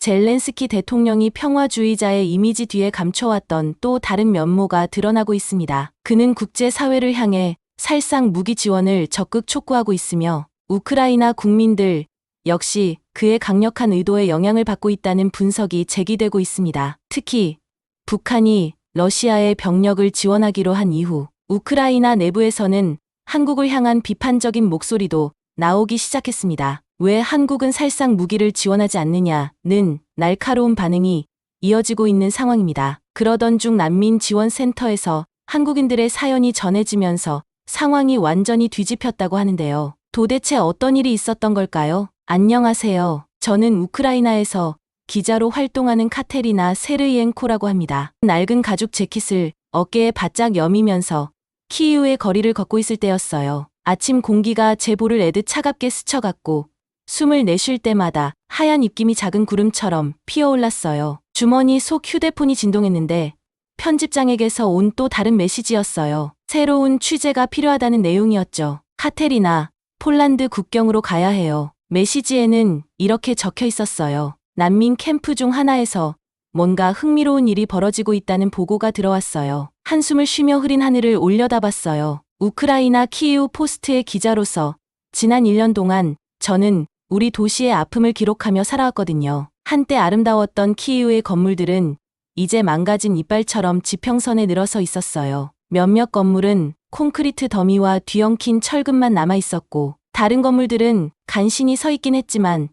젤렌스키 대통령이 평화주의자의 이미지 뒤에 감춰왔던 또 다른 면모가 드러나고 있습니다. 그는 국제사회를 향해 살상 무기 지원을 적극 촉구하고 있으며 우크라이나 국민들 역시 그의 강력한 의도에 영향을 받고 있다는 분석이 제기되고 있습니다. 특히 북한이 러시아의 병력을 지원하기로 한 이후 우크라이나 내부에서는 한국을 향한 비판적인 목소리도 나오기 시작했습니다. 왜 한국은 살상 무기를 지원하지 않느냐는 날카로운 반응이 이어지고 있는 상황입니다. 그러던 중 난민지원센터에서 한국인들의 사연이 전해지면서 상황이 완전히 뒤집혔다고 하는데요. 도대체 어떤 일이 있었던 걸까요? 안녕하세요. 저는 우크라이나에서 기자로 활동하는 카테리나 세르이엔코라고 합니다. 낡은 가죽 재킷을 어깨에 바짝 여미면서 키이우의 거리를 걷고 있을 때였어요. 아침 공기가 제 볼을 애듯 차갑게 스쳐갔고 숨을 내쉴 때마다 하얀 입김이 작은 구름처럼 피어올랐어요. 주머니 속 휴대폰이 진동했는데 편집장에게서 온 또 다른 메시지였어요. 새로운 취재가 필요하다는 내용이었죠. 카테리나, 폴란드 국경으로 가야 해요. 메시지에는 이렇게 적혀 있었어요. 난민 캠프 중 하나에서 뭔가 흥미로운 일이 벌어지고 있다는 보고가 들어왔어요. 한숨을 쉬며 흐린 하늘을 올려다봤어요. 우크라이나 키이우 포스트의 기자로서 지난 1년 동안 저는 우리 도시의 아픔을 기록하며 살아왔거든요. 한때 아름다웠던 키이우의 건물들은 이제 망가진 이빨처럼 지평선에 늘어서 있었어요. 몇몇 건물은 콘크리트 더미와 뒤엉킨 철근만 남아 있었고 다른 건물들은 간신히 서 있긴 했지만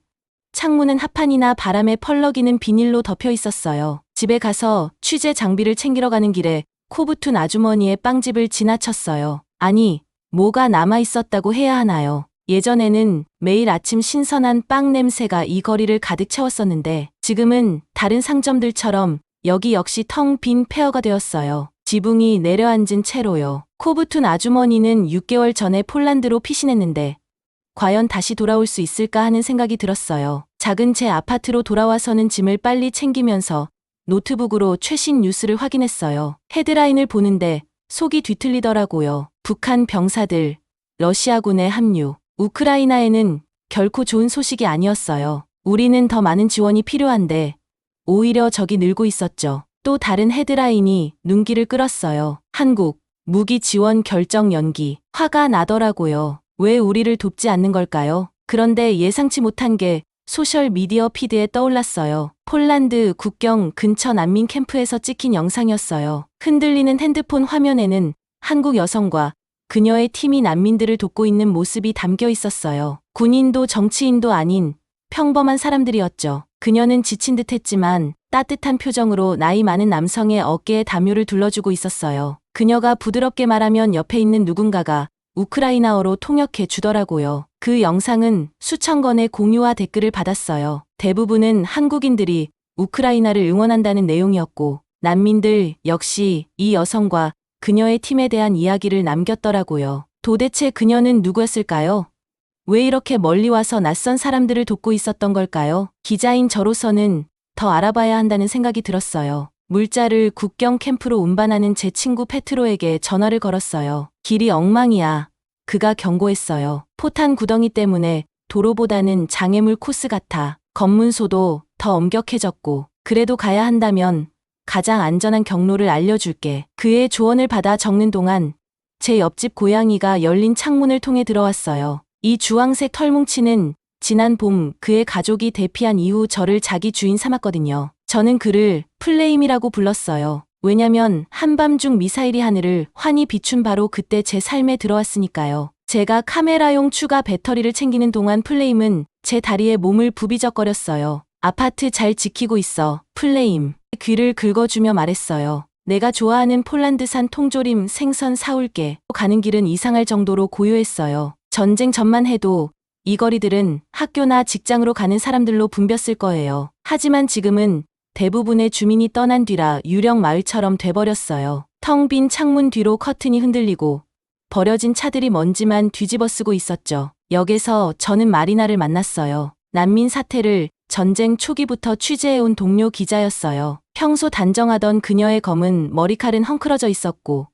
창문은 합판이나 바람에 펄럭이는 비닐로 덮여 있었어요. 집에 가서 취재 장비를 챙기러 가는 길에 코붙은 아주머니의 빵집을 지나쳤어요. 아니, 뭐가 남아 있었다고 해야 하나요? 예전에는 매일 아침 신선한 빵 냄새가 이 거리를 가득 채웠었는데 지금은 다른 상점들처럼 여기 역시 텅 빈 폐허가 되었어요. 지붕이 내려앉은 채로요. 코붙은 아주머니는 6개월 전에 폴란드로 피신했는데 과연 다시 돌아올 수 있을까 하는 생각이 들었어요. 작은 제 아파트로 돌아와서는 짐을 빨리 챙기면서 노트북으로 최신 뉴스를 확인했어요. 헤드라인을 보는데 속이 뒤틀리더라고요. 북한 병사들, 러시아군에 합류. 우크라이나에는 결코 좋은 소식이 아니었어요. 우리는 더 많은 지원이 필요한데 오히려 적이 늘고 있었죠. 또 다른 헤드라인이 눈길을 끌었어요. 한국, 무기 지원 결정 연기. 화가 나더라고요. 왜 우리를 돕지 않는 걸까요? 그런데 예상치 못한 게 소셜미디어 피드에 떠올랐어요. 폴란드 국경 근처 난민 캠프에서 찍힌 영상이었어요. 흔들리는 핸드폰 화면에는 한국 여성과 그녀의 팀이 난민들을 돕고 있는 모습이 담겨 있었어요. 군인도 정치인도 아닌 평범한 사람들이었죠. 그녀는 지친 듯 했지만 따뜻한 표정으로 나이 많은 남성의 어깨에 담요를 둘러주고 있었어요. 그녀가 부드럽게 말하면 옆에 있는 누군가가 우크라이나어로 통역해 주더라고요. 그 영상은 수천 건의 공유와 댓글을 받았어요. 대부분은 한국인들이 우크라이나를 응원한다는 내용이었고 난민들 역시 이 여성과 그녀의 팀에 대한 이야기를 남겼더라고요. 도대체 그녀는 누구였을까요? 왜 이렇게 멀리 와서 낯선 사람들을 돕고 있었던 걸까요? 기자인 저로서는 더 알아봐야 한다는 생각이 들었어요. 물자를 국경 캠프로 운반하는 제 친구 페트로에게 전화를 걸었어요. 길이 엉망이야. 그가 경고했어요. 포탄 구덩이 때문에 도로보다는 장애물 코스 같아. 검문소도 더 엄격해졌고 그래도 가야 한다면 가장 안전한 경로를 알려줄게. 그의 조언을 받아 적는 동안 제 옆집 고양이가 열린 창문을 통해 들어왔어요. 이 주황색 털뭉치는 지난 봄 그의 가족이 대피한 이후 저를 자기 주인 삼았거든요. 저는 그를 플레임이라고 불렀어요. 왜냐면 한밤중 미사일이 하늘을 환히 비춘 바로 그때 제 삶에 들어왔으니까요. 제가 카메라용 추가 배터리를 챙기는 동안 플레임은 제 다리에 몸을 부비적거렸어요. 아파트 잘 지키고 있어, 플레임. 귀를 긁어주며 말했어요. 내가 좋아하는 폴란드산 통조림 생선 사올게. 가는 길은 이상할 정도로 고요했어요. 전쟁 전만 해도 이 거리들은 학교나 직장으로 가는 사람들로 붐볐을 거예요. 하지만 지금은 대부분의 주민이 떠난 뒤라 유령 마을처럼 돼버렸어요. 텅 빈 창문 뒤로 커튼이 흔들리고 버려진 차들이 먼지만 뒤집어 쓰고 있었죠. 역에서 저는 마리나를 만났어요. 난민 사태를 전쟁 초기부터 취재해온 동료 기자였어요. 평소 단정하던 그녀의 검은 머리칼은 헝클어져 있었고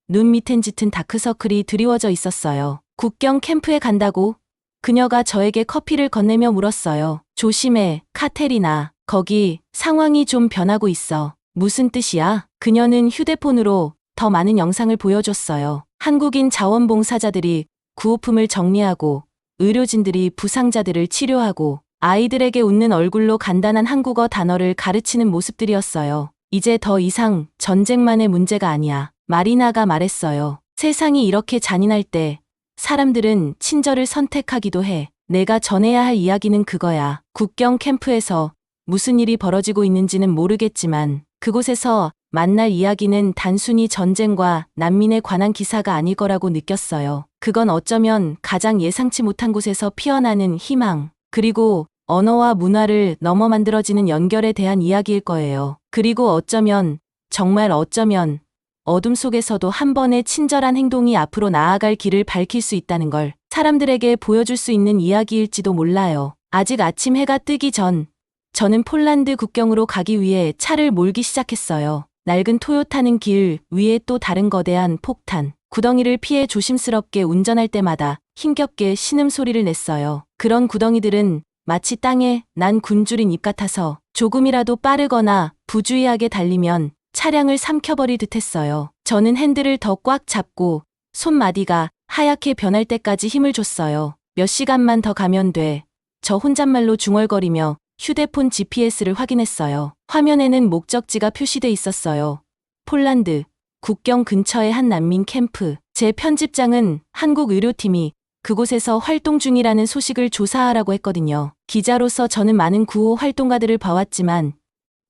눈 밑엔 짙은 다크서클이 드리워져 있었어요. 국경 캠프에 간다고? 그녀가 저에게 커피를 건네며 물었어요. 조심해, 카테리나. 거기 상황이 좀 변하고 있어. 무슨 뜻이야? 그녀는 휴대폰으로 더 많은 영상을 보여줬어요. 한국인 자원봉사자들이 구호품을 정리하고 의료진들이 부상자들을 치료하고 아이들에게 웃는 얼굴로 간단한 한국어 단어를 가르치는 모습들이었어요. 이제 더 이상 전쟁만의 문제가 아니야. 마리나가 말했어요. 세상이 이렇게 잔인할 때 사람들은 친절을 선택하기도 해. 내가 전해야 할 이야기는 그거야. 국경 캠프에서 무슨 일이 벌어지고 있는지는 모르겠지만 그곳에서 만날 이야기는 단순히 전쟁과 난민에 관한 기사가 아닐 거라고 느꼈어요. 그건 어쩌면 가장 예상치 못한 곳에서 피어나는 희망, 그리고 언어와 문화를 넘어 만들어지는 연결에 대한 이야기일 거예요. 그리고 어쩌면, 정말 어쩌면 어둠 속에서도 한 번의 친절한 행동이 앞으로 나아갈 길을 밝힐 수 있다는 걸 사람들에게 보여줄 수 있는 이야기일지도 몰라요. 아직 아침 해가 뜨기 전 저는 폴란드 국경으로 가기 위해 차를 몰기 시작했어요. 낡은 토요타는 길 위에 또 다른 거대한 폭탄, 구덩이를 피해 조심스럽게 운전할 때마다 힘겹게 신음소리를 냈어요. 그런 구덩이들은 마치 땅에 난 굶주린 입 같아서 조금이라도 빠르거나 부주의하게 달리면 차량을 삼켜버릴 듯 했어요. 저는 핸들을 더 꽉 잡고 손마디가 하얗게 변할 때까지 힘을 줬어요. 몇 시간만 더 가면 돼. 저 혼잣말로 중얼거리며 휴대폰 GPS를 확인했어요. 화면에는 목적지가 표시돼 있었어요. 폴란드, 국경 근처의 한 난민 캠프. 제 편집장은 한국 의료팀이 그곳에서 활동 중이라는 소식을 조사하라고 했거든요. 기자로서 저는 많은 구호 활동가들을 봐왔지만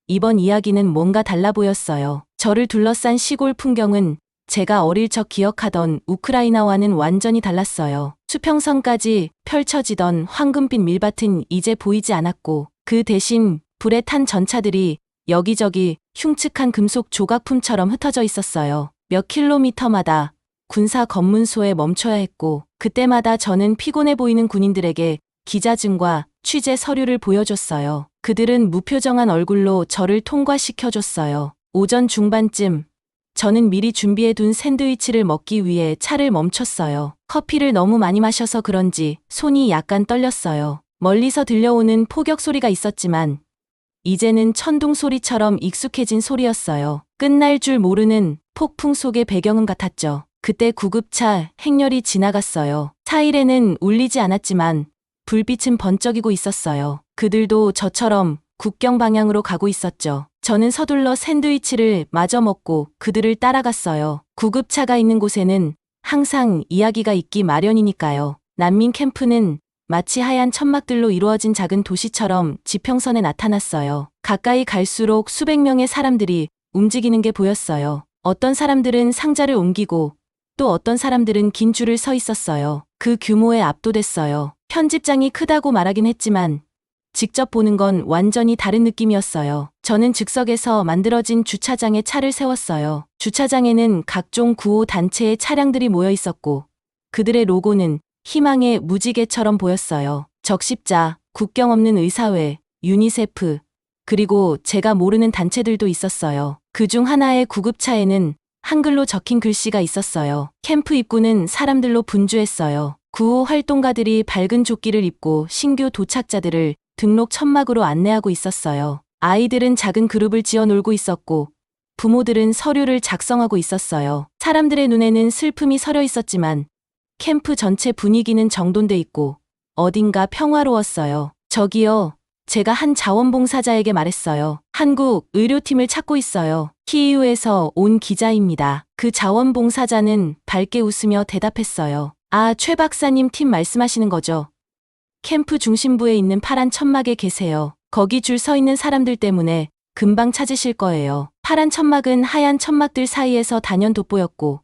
이번 이야기는 뭔가 달라 보였어요. 저를 둘러싼 시골 풍경은 제가 어릴 적 기억하던 우크라이나와는 완전히 달랐어요. 수평선까지 펼쳐지던 황금빛 밀밭은 이제 보이지 않았고 그 대신 불에 탄 전차들이 여기저기 흉측한 금속 조각품처럼 흩어져 있었어요. 몇 킬로미터마다 군사 검문소에 멈춰야 했고 그때마다 저는 피곤해 보이는 군인들에게 기자증과 취재 서류를 보여줬어요. 그들은 무표정한 얼굴로 저를 통과시켜줬어요. 오전 중반쯤 저는 미리 준비해둔 샌드위치를 먹기 위해 차를 멈췄어요. 커피를 너무 많이 마셔서 그런지 손이 약간 떨렸어요. 멀리서 들려오는 포격 소리가 있었지만 이제는 천둥 소리처럼 익숙해진 소리였어요. 끝날 줄 모르는 폭풍 속의 배경음 같았죠. 그때 구급차 행렬이 지나갔어요. 사이렌은 울리지 않았지만 불빛은 번쩍이고 있었어요. 그들도 저처럼 국경 방향으로 가고 있었죠. 저는 서둘러 샌드위치를 마저 먹고 그들을 따라갔어요. 구급차가 있는 곳에는 항상 이야기가 있기 마련이니까요. 난민 캠프는 마치 하얀 천막들로 이루어진 작은 도시처럼 지평선에 나타났어요. 가까이 갈수록 수백 명의 사람들이 움직이는 게 보였어요. 어떤 사람들은 상자를 옮기고 또 어떤 사람들은 긴 줄을 서 있었어요. 그 규모에 압도됐어요. 편집장이 크다고 말하긴 했지만 직접 보는 건 완전히 다른 느낌이었어요. 저는 즉석에서 만들어진 주차장에 차를 세웠어요. 주차장에는 각종 구호 단체의 차량들이 모여 있었고 그들의 로고는 희망의 무지개처럼 보였어요. 적십자, 국경 없는 의사회, 유니세프, 그리고 제가 모르는 단체들도 있었어요. 그중 하나의 구급차에는 한글로 적힌 글씨가 있었어요. 캠프 입구는 사람들로 분주했어요. 구호 활동가들이 밝은 조끼를 입고 신규 도착자들을 등록 천막으로 안내하고 있었어요. 아이들은 작은 그룹을 지어 놀고 있었고 부모들은 서류를 작성하고 있었어요. 사람들의 눈에는 슬픔이 서려 있었지만 캠프 전체 분위기는 정돈돼 있고 어딘가 평화로웠어요. 저기요. 제가 한 자원봉사자에게 말했어요. 한국 의료팀을 찾고 있어요. 키이우에서 온 기자입니다. 그 자원봉사자는 밝게 웃으며 대답했어요. 아, 최 박사님 팀 말씀하시는 거죠? 캠프 중심부에 있는 파란 천막에 계세요. 거기 줄 서 있는 사람들 때문에 금방 찾으실 거예요. 파란 천막은 하얀 천막들 사이에서 단연 돋보였고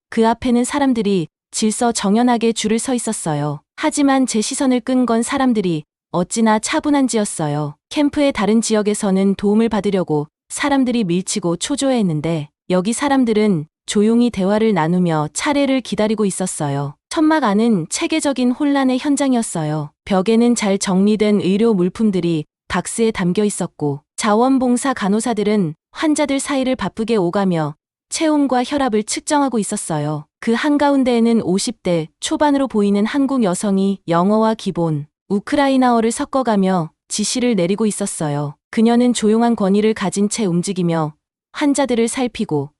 그 앞에는 사람들이 질서 정연하게 줄을 서 있었어요. 하지만 제 시선을 끈 건 사람들이 어찌나 차분한지였어요. 캠프의 다른 지역에서는 도움을 받으려고 사람들이 밀치고 초조해했는데 여기 사람들은 조용히 대화를 나누며 차례를 기다리고 있었어요. 천막 안은 체계적인 혼란의 현장이었어요. 벽에는 잘 정리된 의료 물품들이 박스에 담겨 있었고 자원봉사 간호사들은 환자들 사이를 바쁘게 오가며 체온과 혈압을 측정하고 있었어요. 그 한가운데에는 50대 초반으로 보이는 한국 여성이 영어와 기본 우크라이나어를 섞어가며 지시를 내리고 있었어요. 그녀는 조용한 권위를 가진 채 움직이며 환자들을 살피고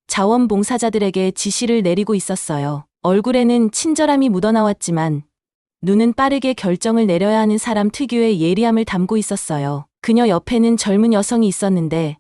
자원봉사자들에게 지시를 내리고 있었어요. 얼굴에는 친절함이 묻어나왔지만 눈은 빠르게 결정을 내려야 하는 사람 특유의 예리함을 담고 있었어요. 그녀 옆에는 젊은 여성이 있었는데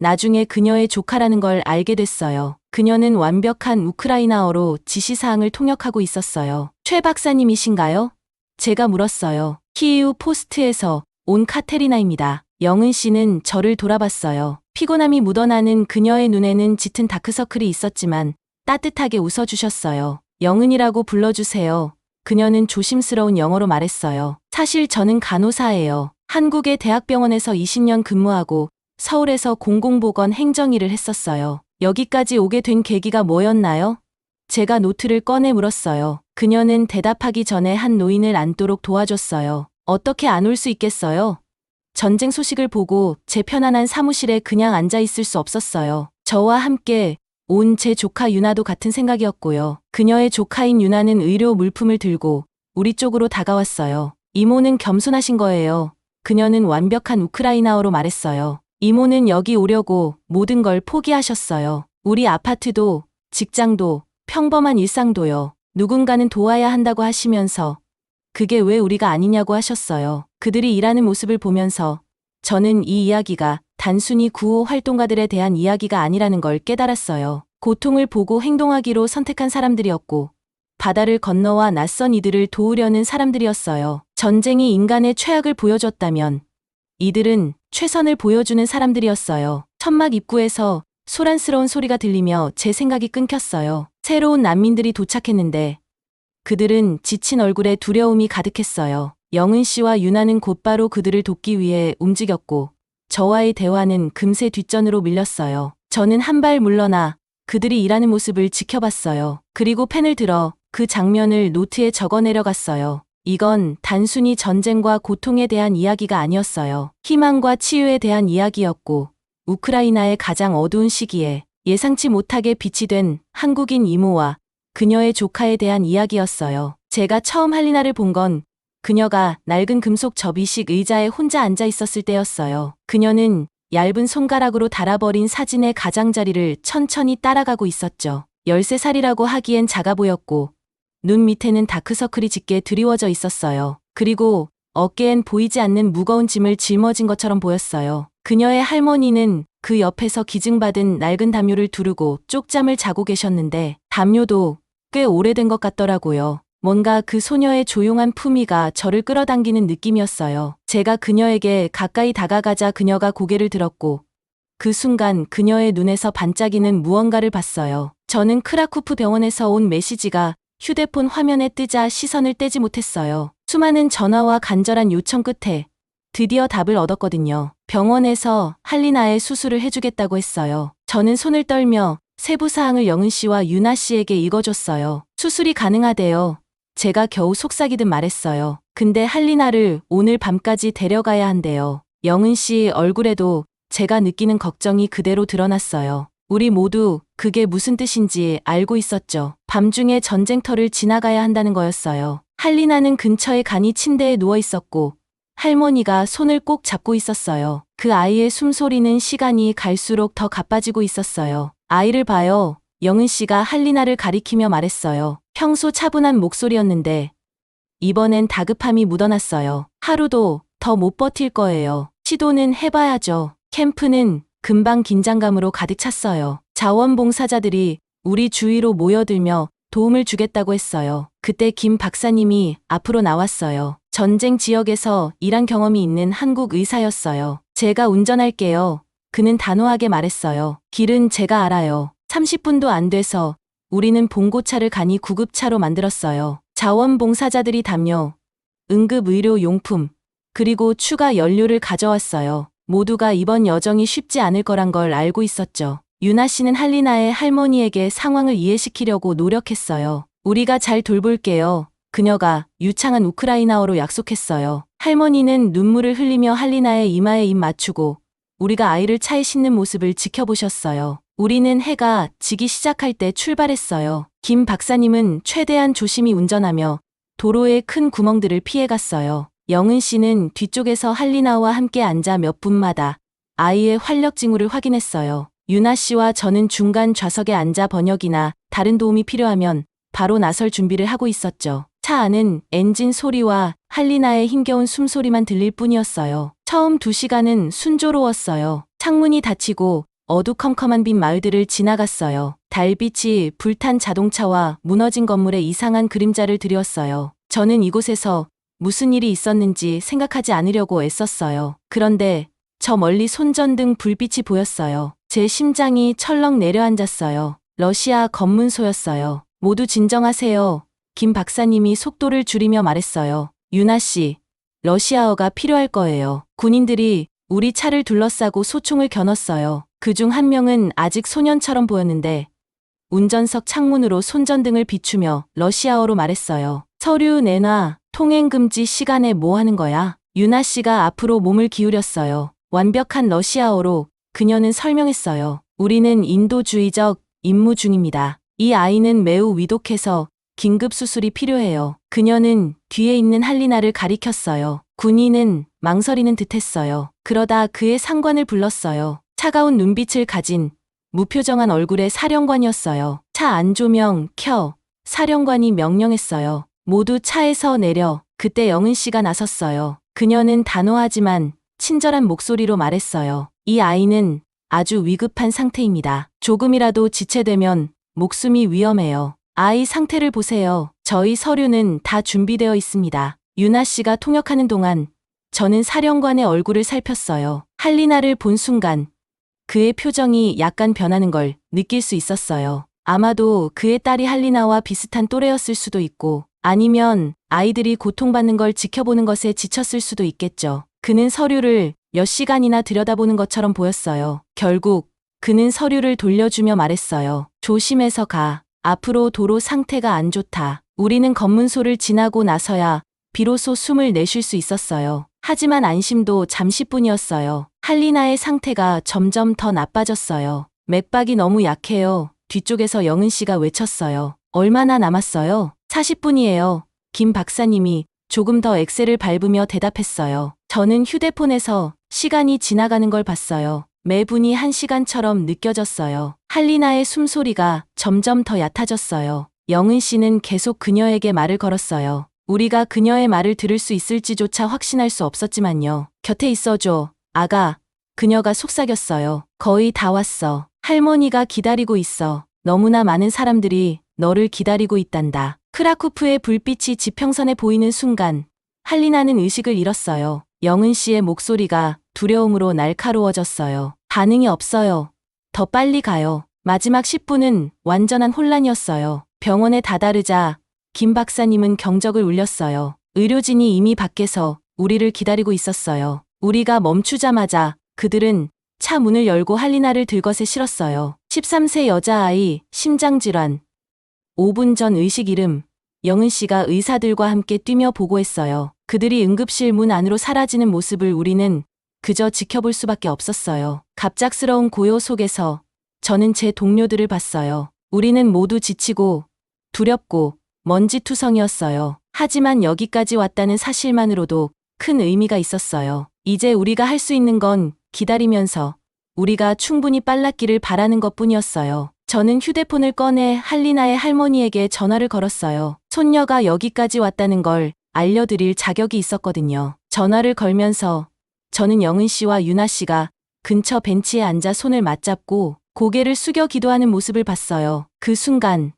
나중에 그녀의 조카라는 걸 알게 됐어요. 그녀는 완벽한 우크라이나어로 지시사항을 통역하고 있었어요. 최 박사님이신가요? 제가 물었어요. 키이우 포스트에서 온 카테리나입니다. 영은 씨는 저를 돌아봤어요. 피곤함이 묻어나는 그녀의 눈에는 짙은 다크서클이 있었지만 따뜻하게 웃어주셨어요. 영은이라고 불러주세요. 그녀는 조심스러운 영어로 말했어요. 사실 저는 간호사예요. 한국의 대학병원에서 20년 근무하고 서울에서 공공보건 행정일을 했었어요. 여기까지 오게 된 계기가 뭐였나요? 제가 노트를 꺼내 물었어요. 그녀는 대답하기 전에 한 노인을 앉도록 도와줬어요. 어떻게 안 올 수 있겠어요? 전쟁 소식을 보고 제 편안한 사무실에 그냥 앉아 있을 수 없었어요. 저와 함께 온 제 조카 유나도 같은 생각이었고요. 그녀의 조카인 유나는 의료 물품을 들고 우리 쪽으로 다가왔어요. 이모는 겸손하신 거예요. 그녀는 완벽한 우크라이나어로 말했어요. 이모는 여기 오려고 모든 걸 포기하셨어요. 우리 아파트도, 직장도, 평범한 일상도요. 누군가는 도와야 한다고 하시면서 그게 왜 우리가 아니냐고 하셨어요. 그들이 일하는 모습을 보면서 저는 이 이야기가 단순히 구호 활동가들에 대한 이야기가 아니라는 걸 깨달았어요. 고통을 보고 행동하기로 선택한 사람들이었고 바다를 건너와 낯선 이들을 도우려는 사람들이었어요. 전쟁이 인간의 최악을 보여줬다면 이들은 최선을 보여주는 사람들이었어요. 천막 입구에서 소란스러운 소리가 들리며 제 생각이 끊겼어요. 새로운 난민들이 도착했는데 그들은 지친 얼굴에 두려움이 가득했어요. 영은 씨와 유나는 곧바로 그들을 돕기 위해 움직였고 저와의 대화는 금세 뒷전으로 밀렸어요. 저는 한 발 물러나 그들이 일하는 모습을 지켜봤어요. 그리고 펜을 들어 그 장면을 노트에 적어 내려갔어요. 이건 단순히 전쟁과 고통에 대한 이야기가 아니었어요. 희망과 치유에 대한 이야기였고 우크라이나의 가장 어두운 시기에 예상치 못하게 빛이 된 한국인 이모와 그녀의 조카에 대한 이야기였어요. 제가 처음 할리나를 본 건 그녀가 낡은 금속 접이식 의자에 혼자 앉아 있었을 때였어요. 그녀는 얇은 손가락으로 달아버린 사진의 가장자리를 천천히 따라가고 있었죠. 13살이라고 하기엔 작아 보였고 눈 밑에는 다크서클이 짙게 드리워져 있었어요. 그리고 어깨엔 보이지 않는 무거운 짐을 짊어진 것처럼 보였어요. 그녀의 할머니는 그 옆에서 기증받은 낡은 담요를 두르고 쪽잠을 자고 계셨는데 담요도 꽤 오래된 것 같더라고요. 뭔가 그 소녀의 조용한 품위가 저를 끌어당기는 느낌이었어요. 제가 그녀에게 가까이 다가가자 그녀가 고개를 들었고 그 순간 그녀의 눈에서 반짝이는 무언가를 봤어요. 저는 크라쿠프 병원에서 온 메시지가 휴대폰 화면에 뜨자 시선을 떼지 못했어요. 수많은 전화와 간절한 요청 끝에 드디어 답을 얻었거든요. 병원에서 할리나의 수술을 해주겠다고 했어요. 저는 손을 떨며 세부사항을 영은 씨와 유나 씨에게 읽어줬어요. 수술이 가능하대요. 제가 겨우 속삭이듯 말했어요. 근데 할리나를 오늘 밤까지 데려가야 한대요. 영은 씨 얼굴에도 제가 느끼는 걱정이 그대로 드러났어요. 우리 모두 그게 무슨 뜻인지 알고 있었죠. 밤중에 전쟁터를 지나가야 한다는 거였어요. 할리나는 근처에 간이 침대에 누워 있었고 할머니가 손을 꼭 잡고 있었어요. 그 아이의 숨소리는 시간이 갈수록 더 가빠지고 있었어요. 아이를 봐요. 영은 씨가 할리나를 가리키며 말했어요. 평소 차분한 목소리였는데 이번엔 다급함이 묻어났어요. 하루도 더 못 버틸 거예요. 시도는 해봐야죠. 캠프는 금방 긴장감으로 가득 찼어요. 자원봉사자들이 우리 주위로 모여들며 도움을 주겠다고 했어요. 그때 김 박사님이 앞으로 나왔어요. 전쟁 지역에서 일한 경험이 있는 한국 의사였어요. 제가 운전할게요. 그는 단호하게 말했어요. 길은 제가 알아요. 30분도 안 돼서 우리는 봉고차를 간이 구급차로 만들었어요. 자원봉사자들이 담요, 응급의료용품, 그리고 추가 연료를 가져왔어요. 모두가 이번 여정이 쉽지 않을 거란 걸 알고 있었죠. 유나 씨는 할리나의 할머니에게 상황을 이해시키려고 노력했어요. 우리가 잘 돌볼게요. 그녀가 유창한 우크라이나어로 약속했어요. 할머니는 눈물을 흘리며 할리나의 이마에 입 맞추고 우리가 아이를 차에 싣는 모습을 지켜보셨어요. 우리는 해가 지기 시작할 때 출발했어요. 김 박사님은 최대한 조심히 운전하며 도로의 큰 구멍들을 피해갔어요. 영은 씨는 뒤쪽에서 할리나와 함께 앉아 몇 분마다 아이의 활력 징후를 확인했어요. 유나 씨와 저는 중간 좌석에 앉아 번역이나 다른 도움이 필요하면 바로 나설 준비를 하고 있었죠. 차 안은 엔진 소리와 할리나의 힘겨운 숨소리만 들릴 뿐이었어요. 처음 2시간은 순조로웠어요. 창문이 닫히고 어두컴컴한 빈 마을들을 지나갔어요. 달빛이 불탄 자동차와 무너진 건물의 이상한 그림자를 드렸어요. 저는 이곳에서 무슨 일이 있었는지 생각하지 않으려고 애썼어요. 그런데 저 멀리 손전등 불빛이 보였어요. 제 심장이 철렁 내려앉았어요. 러시아 검문소였어요. 모두 진정하세요. 김 박사님이 속도를 줄이며 말했어요. 유나 씨, 러시아어가 필요할 거예요. 군인들이 우리 차를 둘러싸고 소총을 겨눴어요. 그중 한 명은 아직 소년처럼 보였는데 운전석 창문으로 손전등을 비추며 러시아어로 말했어요. 서류 내놔. 통행 금지 시간에 뭐 하는 거야? 유나 씨가 앞으로 몸을 기울였어요. 완벽한 러시아어로 그녀는 설명했어요. 우리는 인도주의적 임무 중입니다. 이 아이는 매우 위독해서 긴급 수술이 필요해요. 그녀는 뒤에 있는 할리나를 가리켰어요. 군인은 망설이는 듯했어요. 그러다 그의 상관을 불렀어요. 차가운 눈빛을 가진 무표정한 얼굴의 사령관이었어요. 차 안조명 켜. 사령관이 명령했어요. 모두 차에서 내려. 그때 영은 씨가 나섰어요. 그녀는 단호하지만 친절한 목소리로 말했어요. 이 아이는 아주 위급한 상태입니다. 조금이라도 지체되면 목숨이 위험해요. 아이 상태를 보세요. 저희 서류는 다 준비되어 있습니다. 유나 씨가 통역하는 동안 저는 사령관의 얼굴을 살폈어요. 할리나를 본 순간 그의 표정이 약간 변하는 걸 느낄 수 있었어요. 아마도 그의 딸이 할리나와 비슷한 또래였을 수도 있고 아니면 아이들이 고통받는 걸 지켜보는 것에 지쳤을 수도 있겠죠. 그는 서류를 몇 시간이나 들여다보는 것처럼 보였어요. 결국 그는 서류를 돌려주며 말했어요. 조심해서 가. 앞으로 도로 상태가 안 좋다. 우리는 검문소를 지나고 나서야 비로소 숨을 내쉴 수 있었어요. 하지만 안심도 잠시뿐이었어요. 할리나의 상태가 점점 더 나빠졌어요. 맥박이 너무 약해요. 뒤쪽에서 영은 씨가 외쳤어요. 얼마나 남았어요? 40분이에요. 김 박사님이 조금 더 엑셀을 밟으며 대답했어요. 저는 휴대폰에서 시간이 지나가는 걸 봤어요. 매분이 1시간처럼 느껴졌어요. 할리나의 숨소리가 점점 더 얕아졌어요. 영은 씨는 계속 그녀에게 말을 걸었어요. 우리가 그녀의 말을 들을 수 있을지조차 확신할 수 없었지만요. 곁에 있어줘, 아가. 그녀가 속삭였어요. 거의 다 왔어. 할머니가 기다리고 있어. 너무나 많은 사람들이 너를 기다리고 있단다. 크라쿠프의 불빛이 지평선에 보이는 순간 할리나는 의식을 잃었어요. 영은 씨의 목소리가 두려움으로 날카로워졌어요. 반응이 없어요. 더 빨리 가요. 마지막 10분은 완전한 혼란이었어요. 병원에 다다르자 김 박사님은 경적을 울렸어요. 의료진이 이미 밖에서 우리를 기다리고 있었어요. 우리가 멈추자마자 그들은 차 문을 열고 할리나를 들것에 실었어요. 13세 여자아이, 심장질환. 5분 전 의식 잃음. 영은 씨가 의사들과 함께 뛰며 보고했어요. 그들이 응급실 문 안으로 사라지는 모습을 우리는 그저 지켜볼 수밖에 없었어요. 갑작스러운 고요 속에서 저는 제 동료들을 봤어요. 우리는 모두 지치고 두렵고 먼지투성이었어요. 하지만 여기까지 왔다는 사실만으로도 큰 의미가 있었어요. 이제 우리가 할 수 있는 건 기다리면서 우리가 충분히 빨랐기를 바라는 것뿐이었어요. 저는 휴대폰을 꺼내 할리나의 할머니에게 전화를 걸었어요. 손녀가 여기까지 왔다는 걸 알려드릴 자격이 있었거든요. 전화를 걸면서 저는 영은 씨와 유나 씨가 근처 벤치에 앉아 손을 맞잡고 고개를 숙여 기도하는 모습을 봤어요. 그 순간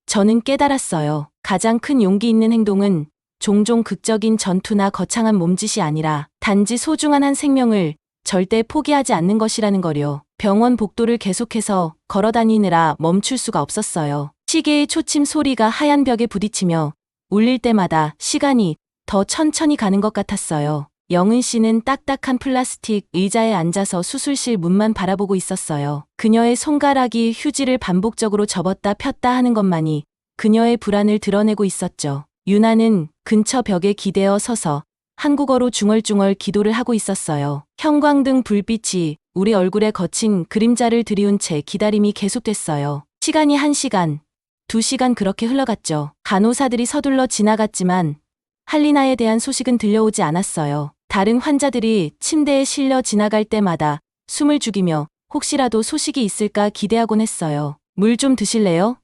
저는 깨달았어요. 가장 큰 용기 있는 행동은 종종 극적인 전투나 거창한 몸짓이 아니라 단지 소중한 한 생명을 절대 포기하지 않는 것이라는 거요. 병원 복도를 계속해서 걸어다니느라 멈출 수가 없었어요. 시계의 초침 소리가 하얀 벽에 부딪히며 울릴 때마다 시간이 더 천천히 가는 것 같았어요. 영은 씨는 딱딱한 플라스틱 의자에 앉아서 수술실 문만 바라보고 있었어요. 그녀의 손가락이 휴지를 반복적으로 접었다 폈다 하는 것만이 그녀의 불안을 드러내고 있었죠. 유나는 근처 벽에 기대어 서서 한국어로 중얼중얼 기도를 하고 있었어요. 형광등 불빛이 우리 얼굴에 거친 그림자를 들이운 채 기다림이 계속됐어요. 시간이 1시간, 2시간 그렇게 흘러갔죠. 간호사들이 서둘러 지나갔지만 할리나에 대한 소식은 들려오지 않았어요. 다른 환자들이 침대에 실려 지나갈 때마다 숨을 죽이며 혹시라도 소식이 있을까 기대하곤 했어요. 물 좀 드실래요?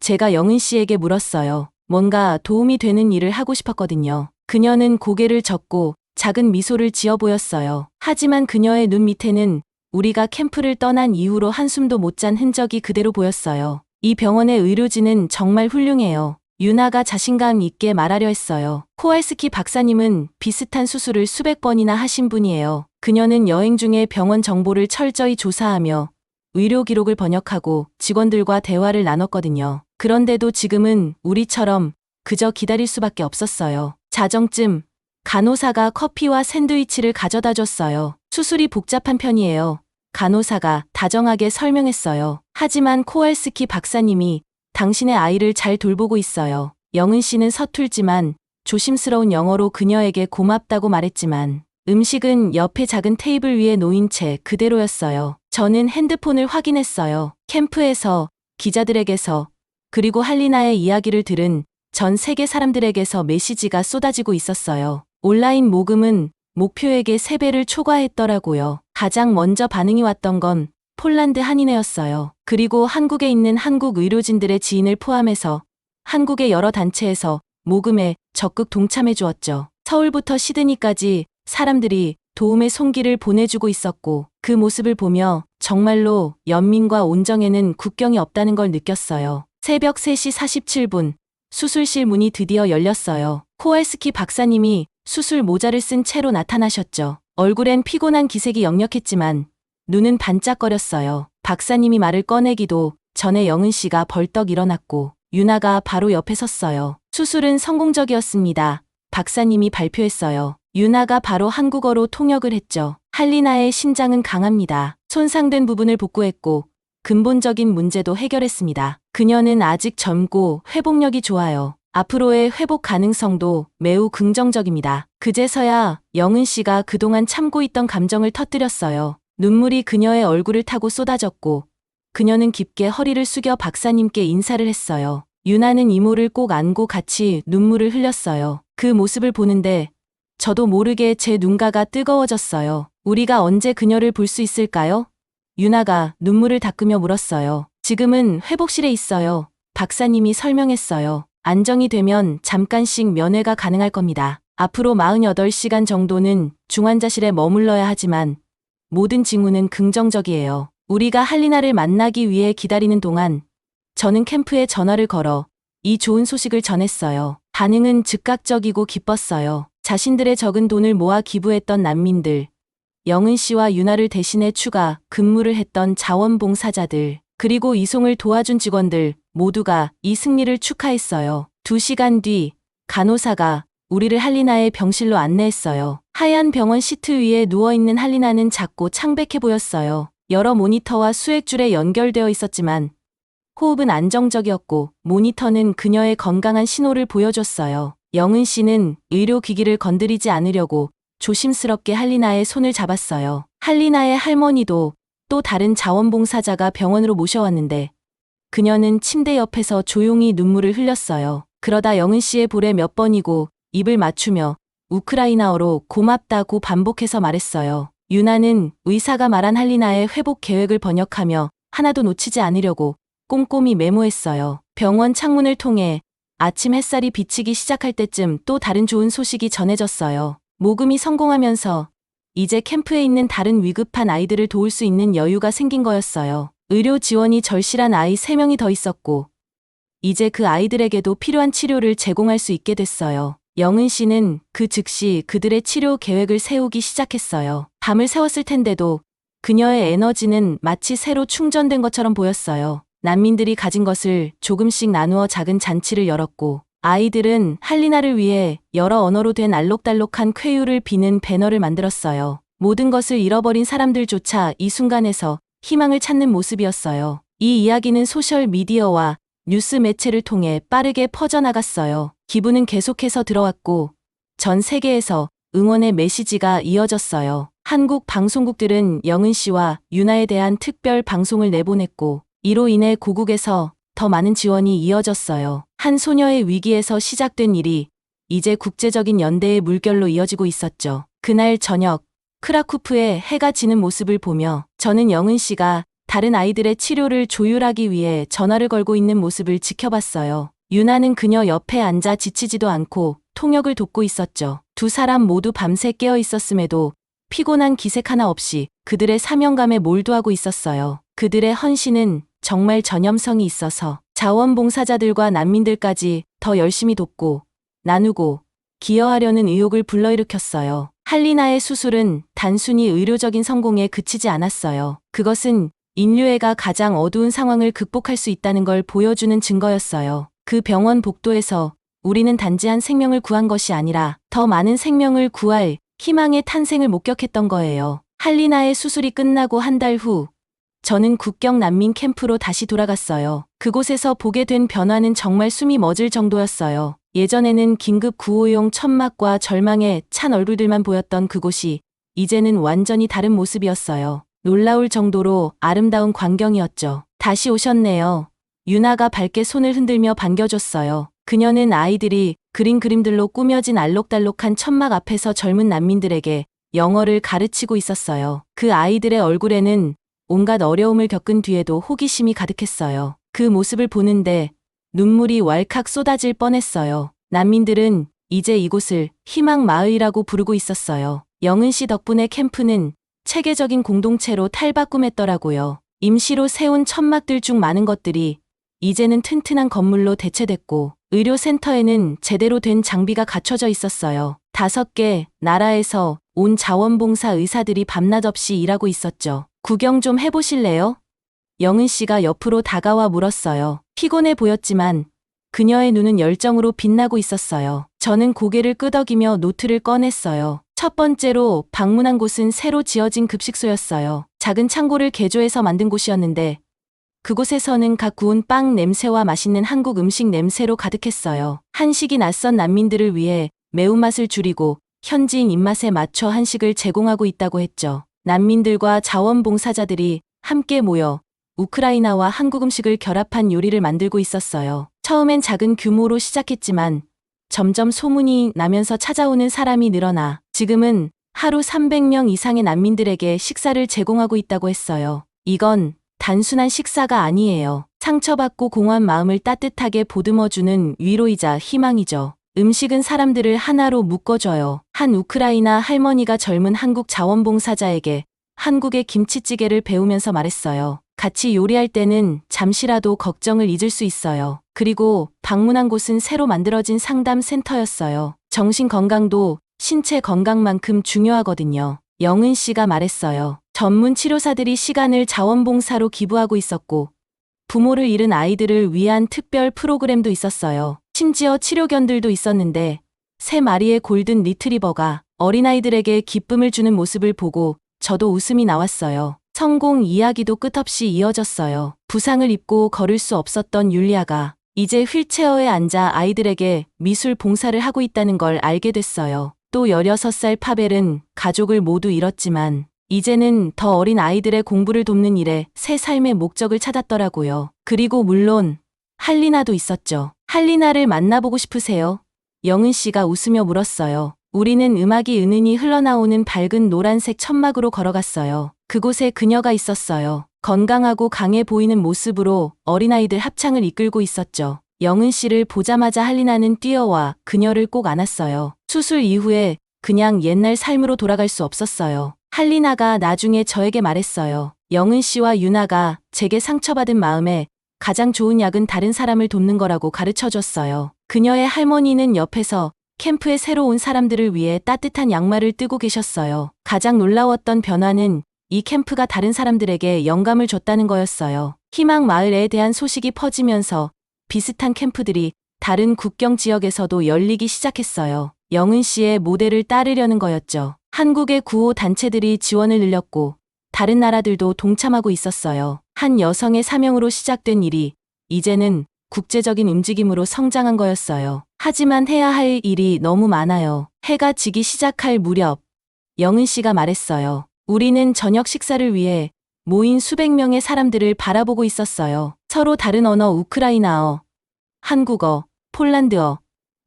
제가 영은 씨에게 물었어요. 뭔가 도움이 되는 일을 하고 싶었거든요. 그녀는 고개를 젓고 작은 미소를 지어 보였어요. 하지만 그녀의 눈 밑에는 우리가 캠프를 떠난 이후로 한숨도 못 잔 흔적이 그대로 보였어요. 이 병원의 의료진은 정말 훌륭해요. 유나가 자신감 있게 말하려 했어요. 코왈스키 박사님은 비슷한 수술을 수백 번이나 하신 분이에요. 그녀는 여행 중에 병원 정보를 철저히 조사하며 의료 기록을 번역하고 직원들과 대화를 나눴거든요. 그런데도 지금은 우리처럼 그저 기다릴 수밖에 없었어요. 자정쯤 간호사가 커피와 샌드위치를 가져다 줬어요. 수술이 복잡한 편이에요. 간호사가 다정하게 설명했어요. 하지만 코왈스키 박사님이 당신의 아이를 잘 돌보고 있어요. 영은 씨는 서툴지만 조심스러운 영어로 그녀에게 고맙다고 말했지만 음식은 옆에 작은 테이블 위에 놓인 채 그대로였어요. 저는 핸드폰을 확인했어요. 캠프에서, 기자들에게서, 그리고 할리나의 이야기를 들은 전 세계 사람들에게서 메시지가 쏟아지고 있었어요. 온라인 모금은 목표에게 3배를 초과했더라고요. 가장 먼저 반응이 왔던 건 폴란드 한인회였어요. 그리고 한국에 있는 한국 의료진들의 지인을 포함해서 한국의 여러 단체에서 모금에 적극 동참해 주었죠. 서울부터 시드니까지 사람들이 도움의 손길을 보내주고 있었고 그 모습을 보며 정말로 연민과 온정에는 국경이 없다는 걸 느꼈어요. 새벽 3시 47분 수술실 문이 드디어 열렸어요. 코왈스키 박사님이 수술 모자를 쓴 채로 나타나셨죠. 얼굴엔 피곤한 기색이 역력했지만 눈은 반짝거렸어요. 박사님이 말을 꺼내기도 전에 영은 씨가 벌떡 일어났고 유나가 바로 옆에 섰어요. 수술은 성공적이었습니다. 박사님이 발표했어요. 유나가 바로 한국어로 통역을 했죠. 할리나의 심장은 강합니다. 손상된 부분을 복구했고 근본적인 문제도 해결했습니다. 그녀는 아직 젊고 회복력이 좋아요. 앞으로의 회복 가능성도 매우 긍정적입니다. 그제서야 영은 씨가 그동안 참고 있던 감정을 터뜨렸어요. 눈물이 그녀의 얼굴을 타고 쏟아졌고 그녀는 깊게 허리를 숙여 박사님께 인사를 했어요. 유나는 이모를 꼭 안고 같이 눈물을 흘렸어요. 그 모습을 보는데 저도 모르게 제 눈가가 뜨거워졌어요. 우리가 언제 그녀를 볼 수 있을까요? 유나가 눈물을 닦으며 물었어요. 지금은 회복실에 있어요. 박사님이 설명했어요. 안정이 되면 잠깐씩 면회가 가능할 겁니다. 앞으로 48시간 정도는 중환자실에 머물러야 하지만 모든 징후는 긍정적이에요. 우리가 할리나를 만나기 위해 기다리는 동안 저는 캠프에 전화를 걸어 이 좋은 소식을 전했어요. 반응은 즉각적이고 기뻤어요. 자신들의 적은 돈을 모아 기부했던 난민들, 영은 씨와 유나를 대신해 추가 근무를 했던 자원봉사자들, 그리고 이송을 도와준 직원들 모두가 이 승리를 축하했어요. 2시간 뒤 간호사가 우리를 할리나의 병실로 안내했어요. 하얀 병원 시트 위에 누워있는 할리나는 작고 창백해 보였어요. 여러 모니터와 수액줄에 연결되어 있었지만 호흡은 안정적이었고 모니터는 그녀의 건강한 신호를 보여줬어요. 영은 씨는 의료기기를 건드리지 않으려고 조심스럽게 할리나의 손을 잡았어요. 할리나의 할머니도 또 다른 자원봉사자가 병원으로 모셔왔는데 그녀는 침대 옆에서 조용히 눈물을 흘렸어요. 그러다 영은 씨의 볼에 몇 번이고 입을 맞추며 우크라이나어로 고맙다고 반복해서 말했어요. 유나는 의사가 말한 할리나의 회복 계획을 번역하며 하나도 놓치지 않으려고 꼼꼼히 메모했어요. 병원 창문을 통해 아침 햇살이 비치기 시작할 때쯤 또 다른 좋은 소식이 전해졌어요. 모금이 성공하면서 이제 캠프에 있는 다른 위급한 아이들을 도울 수 있는 여유가 생긴 거였어요. 의료 지원이 절실한 아이 3명이 더 있었고 이제 그 아이들에게도 필요한 치료를 제공할 수 있게 됐어요. 영은 씨는 그 즉시 그들의 치료 계획을 세우기 시작했어요. 밤을 새웠을 텐데도 그녀의 에너지는 마치 새로 충전된 것처럼 보였어요. 난민들이 가진 것을 조금씩 나누어 작은 잔치를 열었고 아이들은 할리나를 위해 여러 언어로 된 알록달록한 쾌유를 비는 배너를 만들었어요. 모든 것을 잃어버린 사람들조차 이 순간에서 희망을 찾는 모습이었어요. 이 이야기는 소셜미디어와 뉴스 매체를 통해 빠르게 퍼져나갔어요. 기부는 계속해서 들어왔고 전 세계에서 응원의 메시지가 이어졌어요. 한국 방송국들은 영은 씨와 유나에 대한 특별 방송을 내보냈고 이로 인해 고국에서 더 많은 지원이 이어졌어요. 한 소녀의 위기에서 시작된 일이 이제 국제적인 연대의 물결로 이어지고 있었죠. 그날 저녁, 크라쿠프의 해가 지는 모습을 보며 저는 영은 씨가 다른 아이들의 치료를 조율하기 위해 전화를 걸고 있는 모습을 지켜봤어요. 유나는 그녀 옆에 앉아 지치지도 않고 통역을 돕고 있었죠. 두 사람 모두 밤새 깨어 있었음에도 피곤한 기색 하나 없이 그들의 사명감에 몰두하고 있었어요. 그들의 헌신은 정말 전염성이 있어서 자원봉사자들과 난민들까지 더 열심히 돕고 나누고 기여하려는 의욕을 불러일으켰어요. 할리나의 수술은 단순히 의료적인 성공에 그치지 않았어요. 그것은 인류애가 가장 어두운 상황을 극복할 수 있다는 걸 보여주는 증거였어요. 그 병원 복도에서 우리는 단지 한 생명을 구한 것이 아니라 더 많은 생명을 구할 희망의 탄생을 목격했던 거예요. 할리나의 수술이 끝나고 한 달 후, 저는 국경 난민 캠프로 다시 돌아갔어요. 그곳에서 보게 된 변화는 정말 숨이 멎을 정도였어요. 예전에는 긴급 구호용 천막과 절망에 찬 얼굴들만 보였던 그곳이 이제는 완전히 다른 모습이었어요. 놀라울 정도로 아름다운 광경이었죠. 다시 오셨네요. 유나가 밝게 손을 흔들며 반겨줬어요. 그녀는 아이들이 그린 그림들로 꾸며진 알록달록한 천막 앞에서 젊은 난민들에게 영어를 가르치고 있었어요. 그 아이들의 얼굴에는 온갖 어려움을 겪은 뒤에도 호기심이 가득했어요. 그 모습을 보는데 눈물이 왈칵 쏟아질 뻔했어요. 난민들은 이제 이곳을 희망 마을이라고 부르고 있었어요. 영은 씨 덕분에 캠프는 체계적인 공동체로 탈바꿈했더라고요. 임시로 세운 천막들 중 많은 것들이 이제는 튼튼한 건물로 대체됐고 의료센터에는 제대로 된 장비가 갖춰져 있었어요. 5개 나라에서 온 자원봉사 의사들이 밤낮 없이 일하고 있었죠. 구경 좀 해보실래요? 영은 씨가 옆으로 다가와 물었어요. 피곤해 보였지만 그녀의 눈은 열정으로 빛나고 있었어요. 저는 고개를 끄덕이며 노트를 꺼냈어요. 첫 번째로 방문한 곳은 새로 지어진 급식소였어요. 작은 창고를 개조해서 만든 곳이었는데 그곳에서는 각 구운 빵 냄새와 맛있는 한국 음식 냄새로 가득했어요. 한식이 낯선 난민들을 위해 매운맛을 줄이고 현지인 입맛에 맞춰 한식을 제공하고 있다고 했죠. 난민들과 자원봉사자들이 함께 모여 우크라이나와 한국 음식을 결합한 요리를 만들고 있었어요. 처음엔 작은 규모로 시작했지만 점점 소문이 나면서 찾아오는 사람이 늘어나 지금은 하루 300명 이상의 난민들에게 식사를 제공하고 있다고 했어요. 이건 단순한 식사가 아니에요. 상처받고 공허한 마음을 따뜻하게 보듬어주는 위로이자 희망이죠. 음식은 사람들을 하나로 묶어줘요. 한 우크라이나 할머니가 젊은 한국 자원봉사자에게 한국의 김치찌개를 배우면서 말했어요. 같이 요리할 때는 잠시라도 걱정을 잊을 수 있어요. 그리고 방문한 곳은 새로 만들어진 상담센터였어요. 정신 건강도 신체 건강만큼 중요하거든요. 영은 씨가 말했어요. 전문 치료사들이 시간을 자원봉사로 기부하고 있었고 부모를 잃은 아이들을 위한 특별 프로그램도 있었어요. 심지어 치료견들도 있었는데 3마리의 골든 리트리버가 어린아이들에게 기쁨을 주는 모습을 보고 저도 웃음이 나왔어요. 성공 이야기도 끝없이 이어졌어요. 부상을 입고 걸을 수 없었던 율리아가 이제 휠체어에 앉아 아이들에게 미술 봉사를 하고 있다는 걸 알게 됐어요. 또 16살 파벨은 가족을 모두 잃었지만 이제는 더 어린 아이들의 공부를 돕는 일에 새 삶의 목적을 찾았더라고요. 그리고 물론 할리나도 있었죠. 할리나를 만나보고 싶으세요? 영은 씨가 웃으며 물었어요. 우리는 음악이 은은히 흘러나오는 밝은 노란색 천막으로 걸어갔어요. 그곳에 그녀가 있었어요. 건강하고 강해 보이는 모습으로 어린아이들 합창을 이끌고 있었죠. 영은 씨를 보자마자 할리나는 뛰어와 그녀를 꼭 안았어요. 수술 이후에 그냥 옛날 삶으로 돌아갈 수 없었어요. 할리나가 나중에 저에게 말했어요. 영은 씨와 유나가 제게 상처받은 마음에 가장 좋은 약은 다른 사람을 돕는 거라고 가르쳐줬어요. 그녀의 할머니는 옆에서 캠프에 새로 온 사람들을 위해 따뜻한 양말을 뜨고 계셨어요. 가장 놀라웠던 변화는 이 캠프가 다른 사람들에게 영감을 줬다는 거였어요. 희망 마을에 대한 소식이 퍼지면서 비슷한 캠프들이 다른 국경 지역에서도 열리기 시작했어요. 영은 씨의 모델을 따르려는 거였죠. 한국의 구호 단체들이 지원을 늘렸고 다른 나라들도 동참하고 있었어요. 한 여성의 사명으로 시작된 일이 이제는 국제적인 움직임으로 성장한 거였어요. 하지만 해야 할 일이 너무 많아요. 해가 지기 시작할 무렵 영은 씨가 말했어요. 우리는 저녁 식사를 위해 모인 수백 명의 사람들을 바라보고 있었어요. 서로 다른 언어 우크라이나어, 한국어, 폴란드어,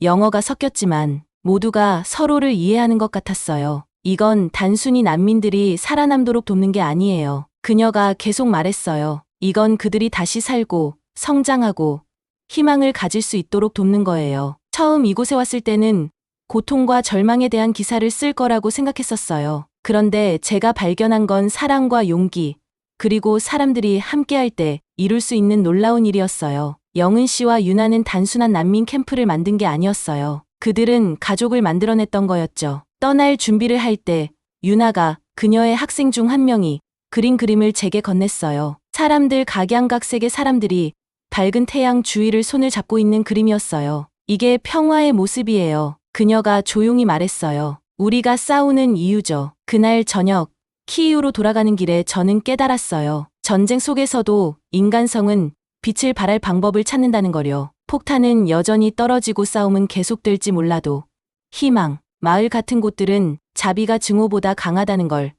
영어가 섞였지만 모두가 서로를 이해하는 것 같았어요. 이건 단순히 난민들이 살아남도록 돕는 게 아니에요. 그녀가 계속 말했어요. 이건 그들이 다시 살고 성장하고 희망을 가질 수 있도록 돕는 거예요. 처음 이곳에 왔을 때는 고통과 절망에 대한 기사를 쓸 거라고 생각했었어요. 그런데 제가 발견한 건 사랑과 용기, 그리고 사람들이 함께할 때 이룰 수 있는 놀라운 일이었어요. 영은 씨와 유나는 단순한 난민 캠프를 만든 게 아니었어요. 그들은 가족을 만들어냈던 거였죠. 떠날 준비를 할 때 유나가 그녀의 학생 중 한 명이 그린 그림을 제게 건넸어요. 사람들 각양각색의 사람들이 밝은 태양 주위를 손을 잡고 있는 그림이었어요. 이게 평화의 모습이에요. 그녀가 조용히 말했어요. 우리가 싸우는 이유죠. 그날 저녁 키이우로 돌아가는 길에 저는 깨달았어요. 전쟁 속에서도 인간성은 빛을 발할 방법을 찾는다는 거요. 폭탄은 여전히 떨어지고 싸움은 계속될지 몰라도 희망, 마을 같은 곳들은 자비가 증오보다 강하다는 걸,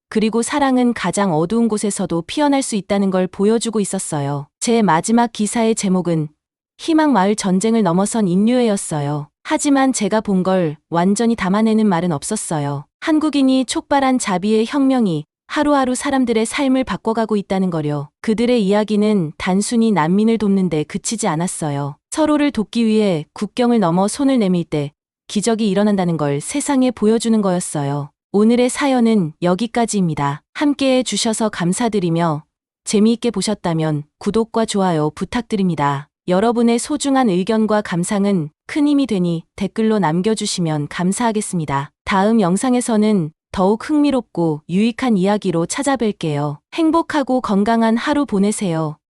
그리고 사랑은 가장 어두운 곳에서도 피어날 수 있다는 걸 보여주고 있었어요. 제 마지막 기사의 제목은 희망 마을 전쟁을 넘어선 인류애였어요. 하지만 제가 본 걸 완전히 담아내는 말은 없었어요. 한국인이 촉발한 자비의 혁명이 하루하루 사람들의 삶을 바꿔가고 있다는 거요. 그들의 이야기는 단순히 난민을 돕는데 그치지 않았어요. 서로를 돕기 위해 국경을 넘어 손을 내밀 때 기적이 일어난다는 걸 세상에 보여주는 거였어요. 오늘의 사연은 여기까지입니다. 함께해 주셔서 감사드리며 재미있게 보셨다면 구독과 좋아요 부탁드립니다. 여러분의 소중한 의견과 감상은 큰 힘이 되니 댓글로 남겨주시면 감사하겠습니다. 다음 영상에서는 더욱 흥미롭고 유익한 이야기로 찾아뵐게요. 행복하고 건강한 하루 보내세요.